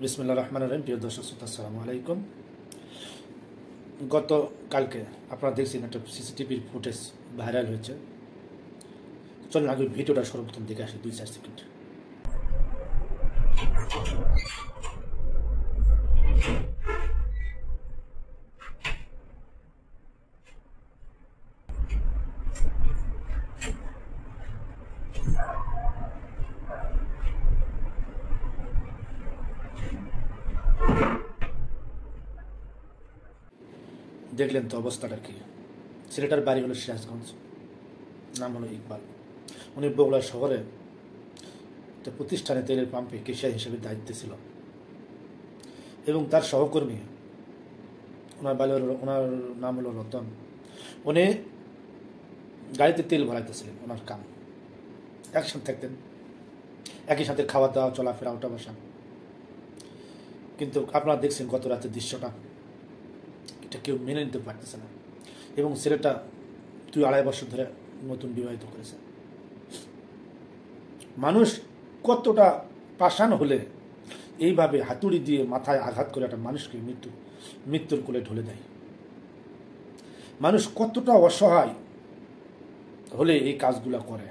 বিসমিল্লাহির রহমানির রহিম। প্রিয় দর্শক শ্রোতা, আসসালামু আলাইকুম। গতকালকে আপনারা দেখছেন একটা সিসিটিভির ফুটেজ ভাইরাল হয়েছে। চলুন আগে ভিডিওটা সর্বপ্রথম দেখে আসি 2-4 সেকেন্ড। দেখলেন তো অবস্থাটা কি। ছেলেটার বাড়ি হলো সিরাজগঞ্জ, নাম হলো ইকবাল। উনি বগুড়া শহরে একটা প্রতিষ্ঠানে তেলের পাম্পে ক্যাশিয়ার হিসেবে দায়িত্বে ছিল এবং তার সহকর্মী ওনার নাম হলো রতন। উনি গাড়িতে তেল ভরাইতেছিলেন, ওনার কাম। একসাথে থাকতেন, একই সাথে খাওয়া দাওয়া, চলাফেরা, ওঠা বসা। কিন্তু আপনারা দেখছেন গত রাতের দৃশ্যটা, এটা কেউ মেনে নিতে পারতেছে না। এবং ছেলেটা 2-2.5 বছর ধরে নতুন বিবাহিত করেছে। মানুষ কতটা পাষাণ হলে এইভাবে হাতুড়ি দিয়ে মাথায় আঘাত করে একটা মানুষকে মৃত্যুর কোলে ঢলে দেয়? মানুষ কতটা অসহায় হলে এই কাজগুলো করে?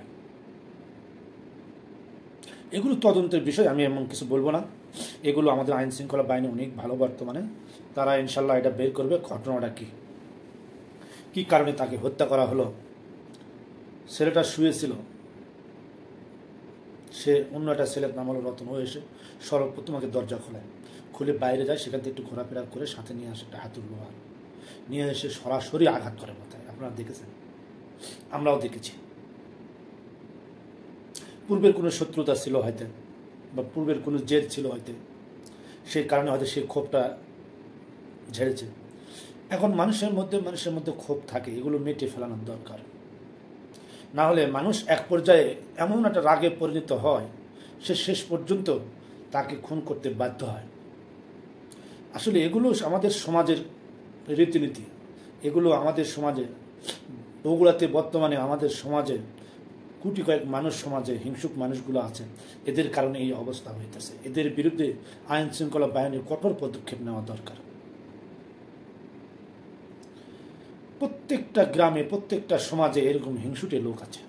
এগুলো তদন্তের বিষয়, আমি এমন কিছু বলবো না। এগুলো আমাদের আইন শৃঙ্খলা বাহিনী অনেক ভালো বর্তমানে, তারা ইনশাল্লাহ এটা বের করবে ঘটনাটা কি কারণে তাকে হত্যা করা হলো। ছেলেটা শুয়েছিল, সে অন্য একটা ছেলের নাম হলো রতন। ও এসে সর্বপ্রথম আমাকে দরজা খুলে বাইরে যায়, সেখান থেকে একটু ঘোরাফেরা করে সাথে নিয়ে আসে একটা হাতুড় লোহা, নিয়ে এসে সরাসরি আঘাত করে মাথায়। আপনারা দেখেছেন, আমরাও দেখেছি। পূর্বের কোনো শত্রুতা ছিল হয়তো, বা পূর্বের কোনো জেদ ছিল হয়তো, সেই কারণে হয়তো সেই ক্ষোভটা ঝেড়েছে। এখন মানুষের মধ্যে ক্ষোভ থাকে, এগুলো মেটে ফেলানোর দরকার। না হলে মানুষ এক পর্যায়ে এমন একটা রাগে পরিণত হয়, সে শেষ পর্যন্ত তাকে খুন করতে বাধ্য হয়। আসলে এগুলো আমাদের সমাজের রীতিনীতি, এগুলো আমাদের সমাজে, বগুড়াতে বর্তমানে আমাদের সমাজে কোটি কয়েক মানুষ, সমাজে হিংসুক মানুষগুলো আছে, এদের কারণে এই অবস্থা হইতেছে। এদের বিরুদ্ধে আইন শৃঙ্খলা বাহিনীর কঠোর পদক্ষেপ নেওয়া দরকার। প্রত্যেকটা গ্রামে, প্রত্যেকটা সমাজে এরকম হিংসুটে লোক আছে,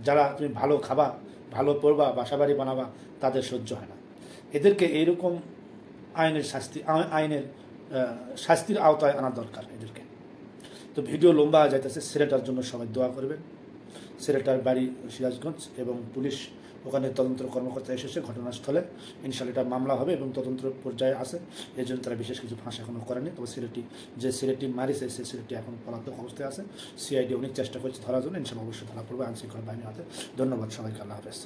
যারা তুমি ভালো খাবা, ভালো পড়বা, বাসাবাড়ি বানাবা, তাদের সহ্য হয় না। এদেরকে এইরকম আইনের শাস্তির আওতায় আনা দরকার এদেরকে। তো ভিডিও লম্বা যাইতেছে, ছেলেটার জন্য সবাই দোয়া করবেন। ছেলেটার বাড়ি সিরাজগঞ্জ এবং পুলিশ ওখানে তদন্ত কর্মকর্তা এসেছে ঘটনাস্থলে। ইনশাল্লাহ এটা মামলা হবে এবং তদন্ত পর্যায়ে আছে, এই জন্য তারা বিশেষ কিছু ফাঁস এখনও করেনি। তবে ছেলেটি মারিছে, সেই ছেলেটি এখন পলাতক অবস্থায় আছে। সিআইডি অনেক চেষ্টা করছে ধরার জন্য, ইনশাল্লাহ অবশ্যই ধরা পড়বে আইন শৃঙ্খলা বাহিনীর হাতে। ধন্যবাদ সবাইকে, আল্লাহ হাফেজ।